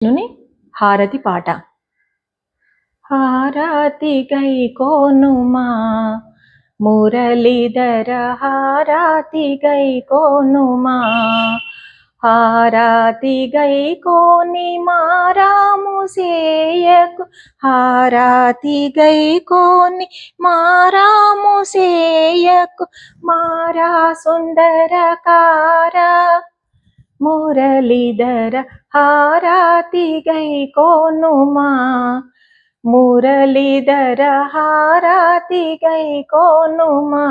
నుని హారతి పాట. హారతి గై కోనుమా మురళీధర, హారతి గై కోనుమా, హారతి గై కోని మారాము సేయకు, హారతి గై కోని మారాము సేయకు, మారా సుందరకార మురళీధర, హారతి గై కోనుమా, మురళీధర హారతి గై కోనుమా.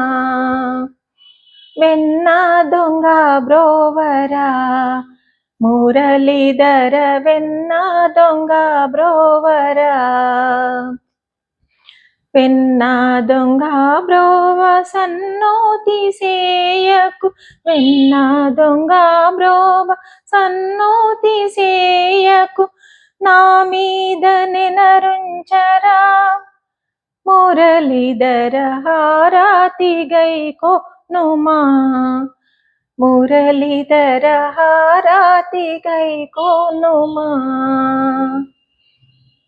వెన్న దొంగ బ్రోవరా మురళీధర, వెన్న దొంగ బ్రోవరా, వెన్న దొంగ బ్రోవ సన్నోతి సేయకు, వెన్న దొంగ బ్రోవ సన్నోతి సేయకు, నా మీద నెనరుంచరా మురళీధర, హారతి గై కోనుమా, మురళీధర హారతి గై కోనుమా.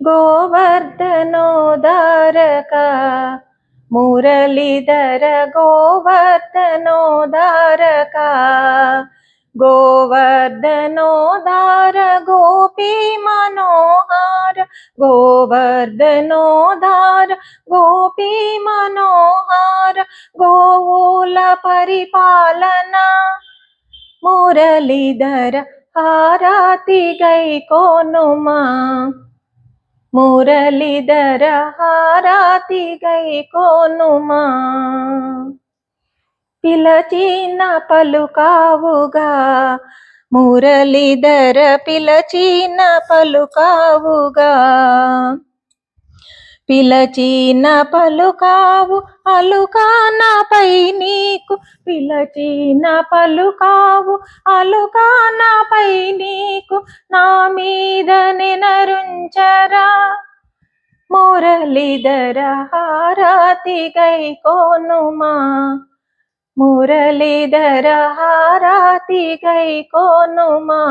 గోవర్ధనోదారక మురళీధర, గోవర్ధనోదారక, గోవర్ధనోదార గోపీ మనోహార, గోవర్ధనోదార గోపీ మనోహార, గోవుల పరిపాలన మురళీధర, హారతి గై కోనుమా, మురళీధర హారతి గై కోనుమా. పిలచిన పలుకావుగా మురళీధర, పిలచిన పలుకావుగా, పిలచిన పలుకావు అలుకానపై నీకు, పిలచిన పలుకావు అలుకానపై నీకు, నా మీద నెనరుంచరా మురళీధర, హారతి గై కోనుమా, మురళీధర హారతి గై కోనుమా.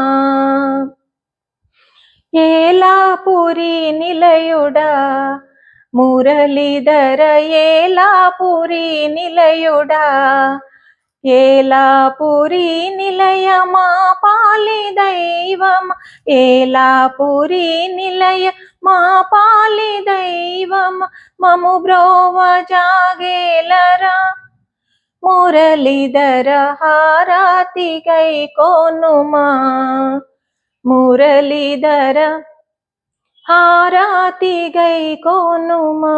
ఏలాపురి నిలయుడా మురళీధర, ఏలాపురి నిలయుడా, ఏలాపురి నిలయ మా పాలి దైవం, ఏలాపురి నిలయ మా పాలి దైవం, మము బ్రోవ జాగేలరా మురళీధర, హారతి గై కోనుమా, మురళీధర హారతి గై కోనుమా.